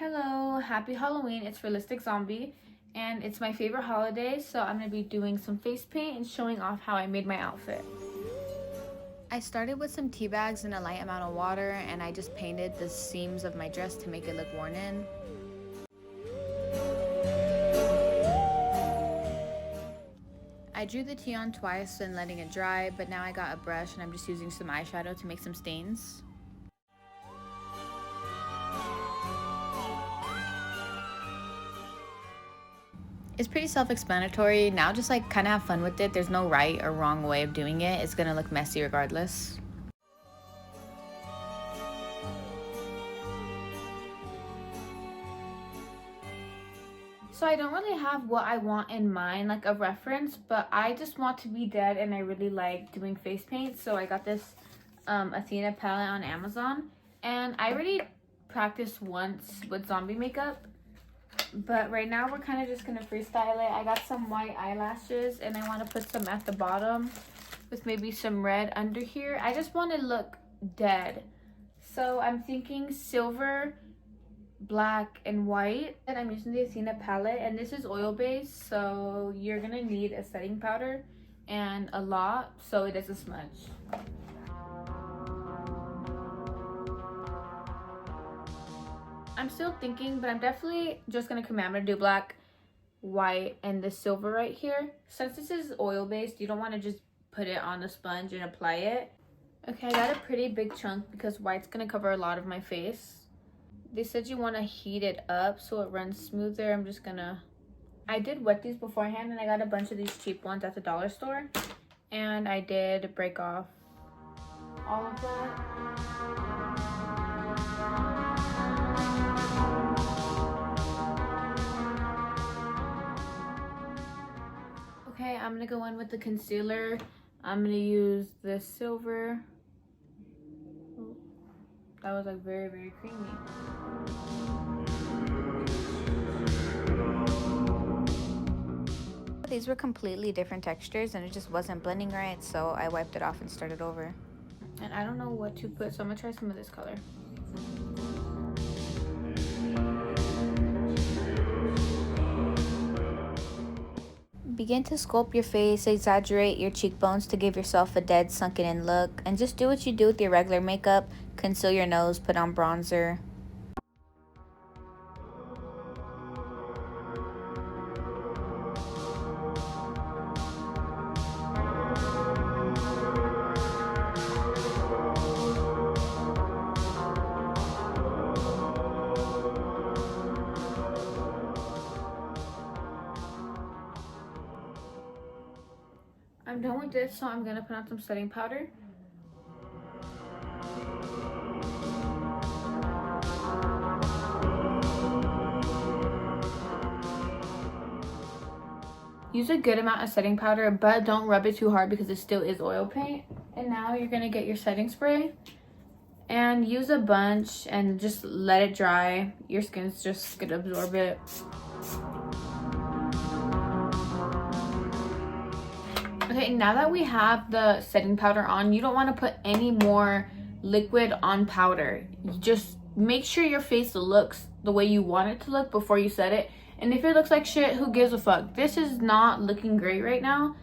Hello, happy Halloween. It's Realistic Zombie, and it's my favorite holiday, so I'm going to be doing some face paint and showing off how I made my outfit. I started with some tea bags and a light amount of water, and I just painted the seams of my dress to make it look worn in. I drew the tea on twice and letting it dry, but now I got a brush and I'm just using some eyeshadow to make some stains. It's pretty self-explanatory. Now just kind of have fun with it. There's no right or wrong way of doing it. It's gonna look messy regardless. So I don't really have what I want in mind, like a reference, but I just want to be dead and I really like doing face paint. So I got this Athena palette on Amazon, and I already practiced once with zombie makeup, but right now we're kind of just gonna freestyle it. I got some white eyelashes and I want to put some at the bottom with maybe some red under here. I just want to look dead, so I'm thinking silver, black, and white. And I'm using the Athena palette, and this is oil based, so you're gonna need a setting powder and a lot so it doesn't smudge. I'm still thinking, but I'm definitely just gonna commit. I'm gonna do black, white, and the silver right here. Since this is oil based, you don't want to just put it on the sponge and apply it. Okay, I got a pretty big chunk because white's gonna cover a lot of my face. They said you want to heat it up so it runs smoother. I did wet these beforehand, and I got a bunch of these cheap ones at the dollar store, and I did break off all of that. Okay, I'm gonna go in with the concealer. I'm gonna use the silver. Oh, that was like very, very creamy. These were completely different textures and it just wasn't blending right, so I wiped it off and started over. And I don't know what to put, so I'm gonna try some of this color. Begin to sculpt your face, exaggerate your cheekbones to give yourself a dead, sunken in look, and just do what you do with your regular makeup. Conceal your nose, put on bronzer. I'm done with this, so I'm gonna put on some setting powder. Use a good amount of setting powder, but don't rub it too hard because it still is oil paint. And now you're gonna get your setting spray and use a bunch and just let it dry. Your skin's just gonna absorb it. Okay, now that we have the setting powder on, you don't want to put any more liquid on powder. You just make sure your face looks the way you want it to look before you set it. And if it looks like shit, who gives a fuck? This is not looking great right now,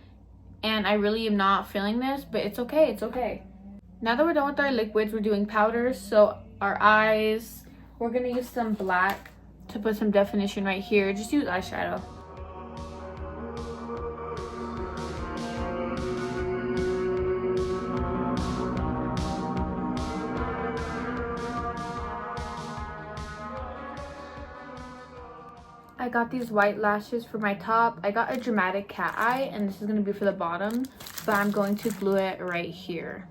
and I really am not feeling this, but it's okay, it's okay. Now that we're done with our liquids, we're doing powders. So our eyes, we're gonna use some black to put some definition right here. Just use eyeshadow. I got these white lashes for my top. I got a dramatic cat eye, and this is going to be for the bottom, but I'm going to glue it right here.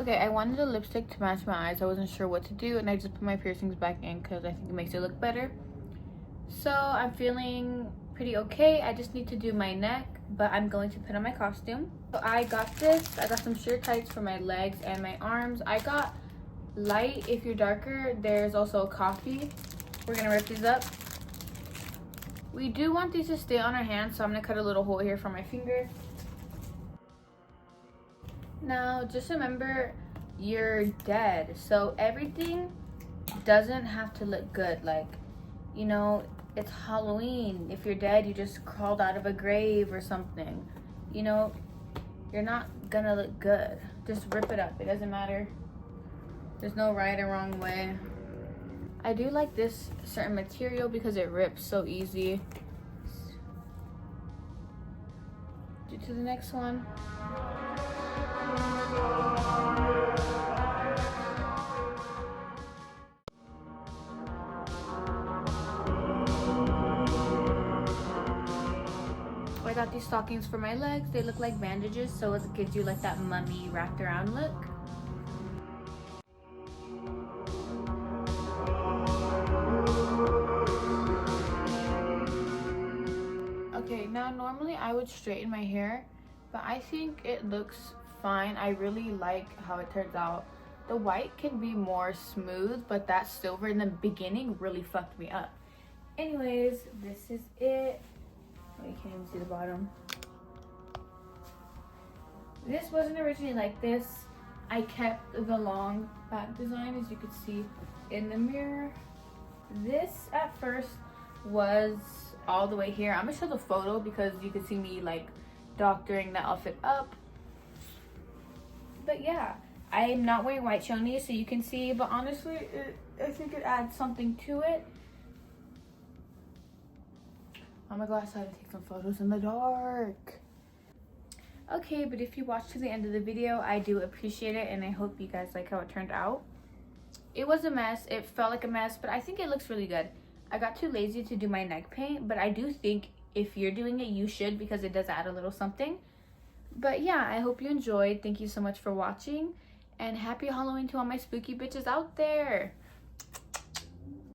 Okay, I wanted a lipstick to match my eyes. I wasn't sure what to do, and I just put my piercings back in because I think it makes it look better. So I'm feeling pretty okay. I just need to do my neck, but I'm going to put on my costume. So I got this. I got some sheer tights for my legs and my arms. I got light. If you're darker, there's also a coffee. We're gonna rip these up. We do want these to stay on our hands, so I'm gonna cut a little hole here for my finger. Now, just remember, you're dead, so everything doesn't have to look good. Like, you know, it's Halloween. If you're dead, you just crawled out of a grave or something. You know, you're not gonna look good. Just rip it up. It doesn't matter. There's no right or wrong way. I do like this certain material because it rips so easy. Do to the next one. I got these stockings for my legs. They look like bandages, so it gives you like that mummy wrapped around look. Okay, now normally I would straighten my hair, but I think it looks fine. I really like how it turns out. The white can be more smooth, but that silver in the beginning really fucked me up. Anyways, this is it. Oh, you can't even see the bottom. This wasn't originally like this. I kept the long back design, as you could see in the mirror. This at first was all the way here. I'm gonna show the photo because you can see me like doctoring the outfit up. But yeah, I am not wearing white chonies, so you can see, but honestly, I think it adds something to it. I'm gonna go outside and take some photos in the dark. Okay, but if you watched to the end of the video, I do appreciate it, and I hope you guys like how it turned out. It was a mess. It felt like a mess, but I think it looks really good. I got too lazy to do my neck paint, but I do think if you're doing it, you should, because it does add a little something. But yeah, I hope you enjoyed. Thank you so much for watching, and happy Halloween to all my spooky bitches out there.